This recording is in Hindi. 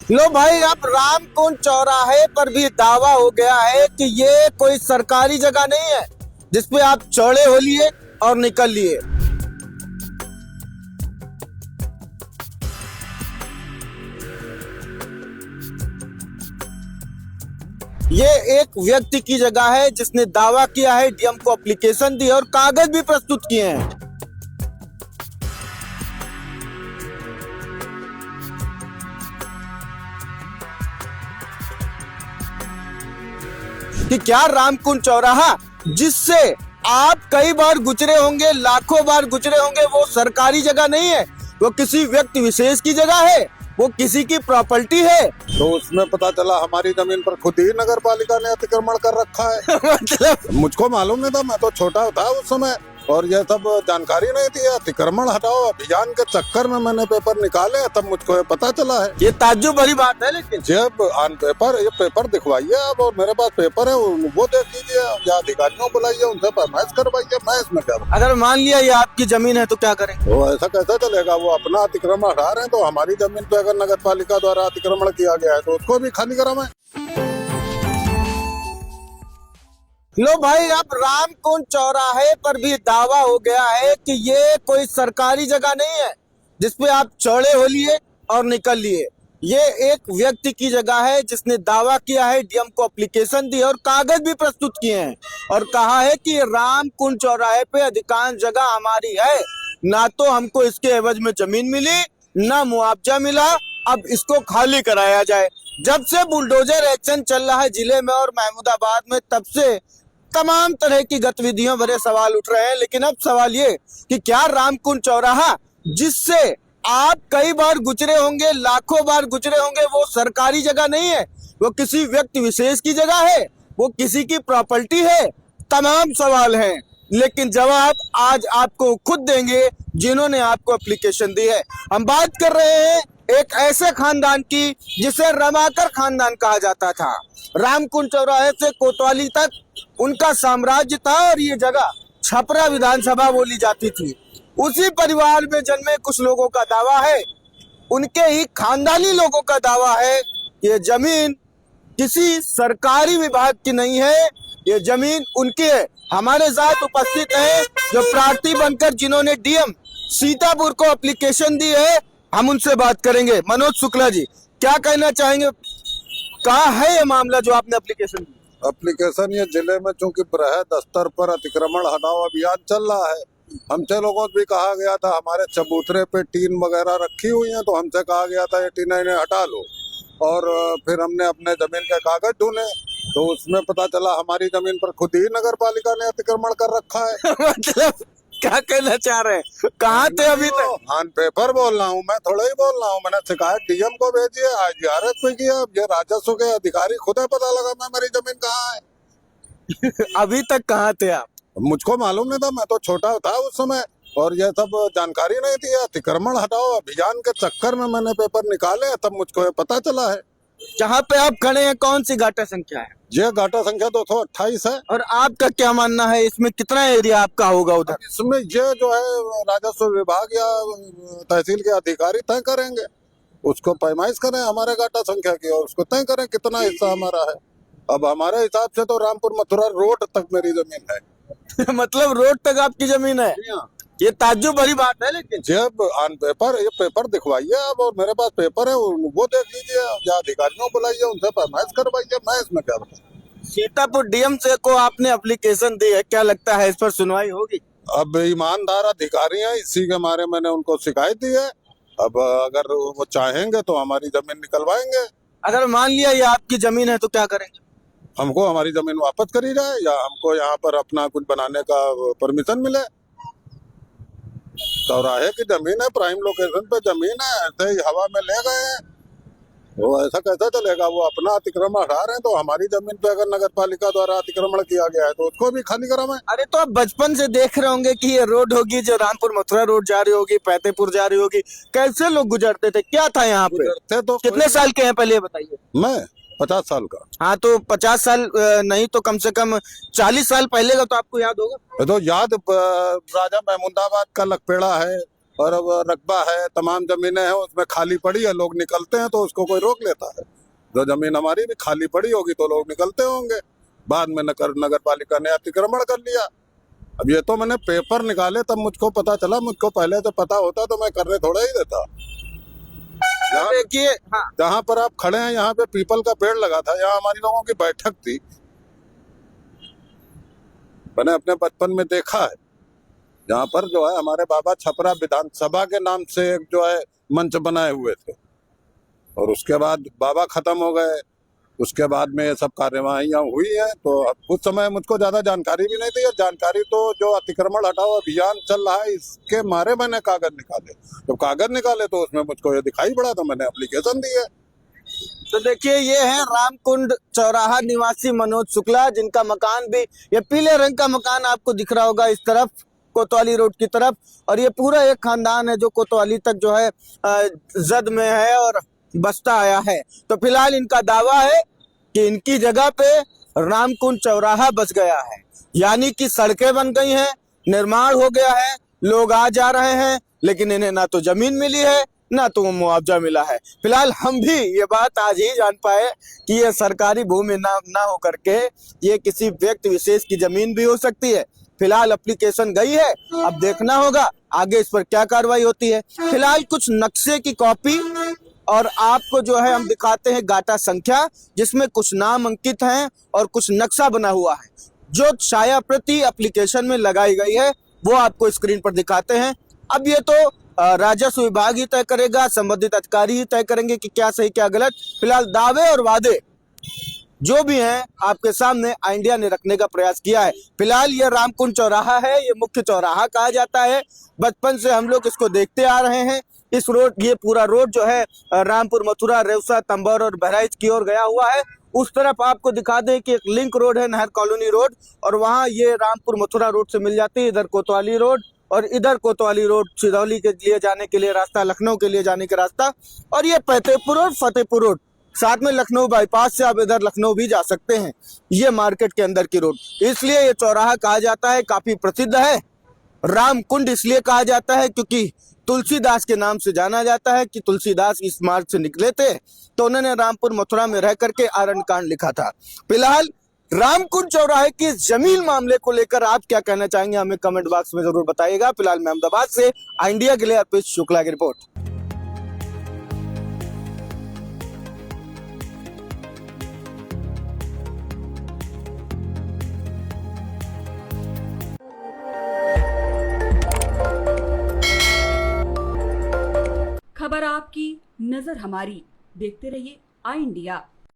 लो भाई, अब रामकुंड चौराहे पर भी दावा हो गया है कि ये कोई सरकारी जगह नहीं है जिसपे आप चौड़े हो लिए और निकल लिए। ये एक व्यक्ति की जगह है जिसने दावा किया है, डीएम को एप्लीकेशन दी और कागज भी प्रस्तुत किए हैं। कि क्या रामकुंड चौराहा जिससे आप कई बार गुजरे होंगे, लाखों बार गुजरे होंगे, वो सरकारी जगह नहीं है, वो किसी व्यक्ति विशेष की जगह है, वो किसी की प्रॉपर्टी है। तो उसमें पता चला हमारी जमीन पर खुद ही नगर पालिका ने अतिक्रमण कर रखा है। मतलब मुझको मालूम नहीं था, मैं तो छोटा था उस समय और ये सब जानकारी नहीं थी। अतिक्रमण हटाओ अभियान के चक्कर में मैंने पेपर निकाले, तब मुझको ये पता चला है। ये ताज्जुब भरी बात है। लेकिन जब ऑन पेपर ये पेपर दिखवाइए आप, और मेरे पास पेपर है वो देख लीजिए, या अधिकारियों बुलाइए, उनसे फरमाइश करवाइए। मैं इसमें क्या अगर मान लिया ये आपकी जमीन है तो क्या करें? तो ऐसा कैसे चलेगा? वो अपना अतिक्रमण हटा रहे हैं, तो हमारी जमीन पे अगर नगर पालिका द्वारा अतिक्रमण किया गया है तो उसको भी खाली कराएं। लो भाई, अब रामकुंड चौराहे पर भी दावा हो गया है कि ये कोई सरकारी जगह नहीं है जिसपे आप चौड़े हो लिए और निकल लिए। ये एक व्यक्ति की जगह है जिसने दावा किया है, डीएम को एप्लीकेशन दी और कागज भी प्रस्तुत किए हैं और कहा है कि रामकुंड चौराहे पे अधिकांश जगह हमारी है, ना तो हमको इसके एवज में जमीन मिली, ना मुआवजा मिला, अब इसको खाली कराया जाए। जब से बुलडोजर एक्शन चल रहा है जिले में और महमूदाबाद में, तब से तमाम तरह की गतिविधियों भरे सवाल उठ रहे हैं। लेकिन अब सवाल ये कि क्या रामकुंड चौराहा जिससे आप कई बार गुजरे होंगे, लाखों बार गुजरे होंगे, वो सरकारी जगह नहीं है, वो किसी व्यक्ति विशेष की जगह है, वो किसी की प्रॉपर्टी है? तमाम सवाल हैं, लेकिन जवाब आज आपको खुद देंगे जिन्होंने आपको एप्लीकेशन दी है। हम बात कर रहे हैं एक ऐसे खानदान की जिसे रमाकर खानदान कहा जाता था। रामकुंड चौराहे से कोतवाली तक उनका साम्राज्य था और ये जगह छपरा विधानसभा बोली जाती थी। उसी परिवार में जन्मे कुछ लोगों का दावा है, उनके ही खानदानी लोगों का दावा है, ये जमीन किसी सरकारी विभाग की नहीं है, ये जमीन उनकी है। हमारे साथ उपस्थित है जो प्रार्थी बनकर जिन्होंने डीएम सीतापुर को एप्लीकेशन दी है, हम उनसे बात करेंगे। मनोज शुक्ला जी, क्या कहना चाहेंगे? कहाँ है ये मामला जो आपने एप्लीकेशन दी? एप्लीकेशन ये जिले में चूंकि बृहद स्तर पर अतिक्रमण हटाओ अभियान चल रहा है, हमसे लोगों को भी कहा गया था, हमारे चबूतरे पे टीन वगैरह रखी हुई हैं, तो हमसे कहा गया था ये टीन इन्हें हटा लो। और फिर हमने अपने जमीन के कागज ढूंढे, तो उसमें पता चला हमारी जमीन पर खुद ही नगर पालिका ने अतिक्रमण कर रखा है। मतलब क्या कहना चाह रहे हैं? कहाँ थे अभी तक? ऑन पेपर बोल रहा हूँ, मैं थोड़ा ही बोल रहा हूँ। मैंने शिकायत डीएम को भेजी है, IGRS पे किया, ये राजस्व के अधिकारी खुद है पता लगा मैं मेरी जमीन कहाँ है। अभी तक कहाँ थे आप? मुझको मालूम नहीं था, मैं तो छोटा था उस समय और ये सब जानकारी नहीं थी। अतिक्रमण हटाओ अभियान के चक्कर में मैंने पेपर निकाले, तब मुझको ये पता चला है। जहाँ पे आप खड़े हैं कौन सी गाटा संख्या है? ये गाटा संख्या 228 है। और आपका क्या मानना है, इसमें कितना एरिया आपका होगा उधर? इसमें ये जो है राजस्व विभाग या तहसील के अधिकारी तय करेंगे, उसको पैमाइश करें हमारे गाटा संख्या की और उसको तय करें कितना हिस्सा हमारा है। अब हमारे हिसाब से तो रामपुर मथुरा रोड तक मेरी जमीन है। मतलब रोड तक आपकी जमीन है? ये ताज्जुब भरी बात है। लेकिन जब ऑन पेपर ये पेपर दिखवाइए आप, और मेरे पास पेपर है वो देख लीजिए, या अधिकारियों बुलाइए, उनसे फरमाइश करवाइए। मैं इसमें क्या बताऊं? सीतापुर डीएम से को आपने एप्लीकेशन दी है, क्या लगता है इस पर सुनवाई होगी? अब ईमानदार अधिकारी हैं, इसी के मारे मैंने उनको शिकायत दी है। अब अगर वो चाहेंगे तो हमारी जमीन निकलवाएंगे। अगर मान लिया ये आपकी जमीन है तो क्या करेंगे? हमको हमारी जमीन वापस करी जाए, या हमको यहाँ पर अपना कुछ बनाने का परमिशन मिले। चौराहे की जमीन है, प्राइम लोकेशन पे जमीन है, ऐसे ही हवा में ले गए हैं। वो ऐसा कैसा चलेगा? वो अपना अतिक्रमण हटा रहे हैं, तो हमारी जमीन पे अगर नगर पालिका द्वारा अतिक्रमण किया गया है तो उसको भी खाली कराएं। अरे तो आप बचपन से देख रहे होंगे कि ये रोड होगी जो रामपुर मथुरा रोड जा रही होगी, फतेहपुर जा रही होगी, कैसे लोग गुजरते थे, क्या था यहाँ पे? तो कितने साल के हैं पहले ये बताइए? मैं 50 साल का। हाँ, तो 50 साल नहीं तो कम से कम 40 साल पहले का तो आपको याद होगा। तो याद राजा महमूदाबाद का लकपेड़ा है, और अब रकबा है, तमाम जमीनें हैं, उसमें खाली पड़ी है, लोग निकलते हैं तो उसको कोई रोक लेता है? जो जमीन हमारी भी खाली पड़ी होगी तो लोग निकलते होंगे। बाद में नगर पालिका ने अतिक्रमण कर लिया। अब ये तो मैंने पेपर निकाले तब मुझको पता चला, मुझको पहले से पता होता तो मैं करने थोड़ा ही देता। देखिए, हाँ, जहाँ पर आप खड़े हैं यहाँ पे पीपल का पेड़ लगा था, यहाँ हमारी लोगों की बैठक थी। मैंने अपने बचपन में देखा है, यहाँ पर जो है हमारे बाबा छपरा विधानसभा के नाम से एक जो है मंच बनाए हुए थे, और उसके बाद बाबा खत्म हो गए। उसके बाद में ये सब कार्यवाहियां हुई है, तो अब उस समय मुझको ज्यादा जानकारी भी नहीं थी। और जानकारी तो जो अतिक्रमण हटाओ अभियान चल रहा है इसके मारे मैंने कागज निकाले। जब कागज निकाले तो उसमें मुझको ये दिखाई पड़ा तो मैंने एप्लीकेशन दी है। तो देखिए, ये है रामकुंड चौराहा निवासी मनोज शुक्ला, जिनका मकान भी, ये पीले रंग का मकान आपको दिख रहा होगा इस तरफ कोतवाली रोड की तरफ, और ये पूरा एक खानदान है जो कोतवाली तक जो है जद में है और बसता आया है। तो फिलहाल इनका दावा है कि इनकी जगह पे रामकुंड चौराहा बस गया है, यानी कि सड़कें बन गई हैं, निर्माण हो गया है, लोग आ जा रहे हैं, लेकिन इन्हें ना तो जमीन मिली है ना तो मुआवजा मिला है। फिलहाल हम भी ये बात आज ही जान पाए कि ये सरकारी भूमि ना हो करके ये किसी व्यक्ति विशेष की जमीन भी हो सकती है। फिलहाल एप्लीकेशन गई है, अब देखना होगा आगे इस पर क्या कार्रवाई होती है। फिलहाल कुछ नक्शे की कॉपी और आपको जो है हम दिखाते हैं गाटा संख्या, जिसमें कुछ नाम अंकित हैं और कुछ नक्शा बना हुआ है। जो छाया प्रति एप्लीकेशन में लगाई गई है वो आपको स्क्रीन पर दिखाते हैं। अब ये तो राजस्व विभाग ही तय करेगा, संबंधित अधिकारी ही तय करेंगे कि क्या सही क्या गलत। फिलहाल दावे और वादे जो भी हैं आपके सामने इंडिया ने रखने का प्रयास किया है। फिलहाल ये रामकुंड चौराहा है, ये मुख्य चौराहा कहा जाता है। बचपन से हम लोग इसको देखते आ रहे हैं। इस रोड, ये पूरा रोड जो है रामपुर, मथुरा, रेवसा, तंबर और बहराइच की ओर गया हुआ है। उस तरफ आपको दिखा दें कि एक लिंक रोड है, नहर कॉलोनी रोड, और वहाँ ये रामपुर मथुरा रोड से मिल जाती है। इधर कोतवाली रोड और इधर कोतवाली रोड, सिधौली के लिए जाने के लिए रास्ता, लखनऊ के लिए जाने का रास्ता, और ये फतेहपुर रोड, फतेहपुर रोड, साथ में लखनऊ बाईपास से आप इधर लखनऊ भी जा सकते हैं। ये मार्केट के अंदर की रोड, इसलिए ये चौराहा कहा जाता है, काफी प्रसिद्ध है। रामकुंड इसलिए कहा जाता है क्योंकि तुलसीदास के नाम से जाना जाता है कि तुलसीदास इस मार्ग से निकले थे, तो उन्होंने रामपुर मथुरा में रह करके आरण्य कांड लिखा था। फिलहाल रामकुंड चौराहे के जमीन मामले को लेकर आप क्या कहना चाहेंगे, हमें कमेंट बॉक्स में जरूर बताइएगा। फिलहाल मैं अहमदाबाद से इंडिया के लिए अर्पित शुक्ला की रिपोर्ट। खबर आपकी, नजर हमारी। देखते रहिए आई इंडिया।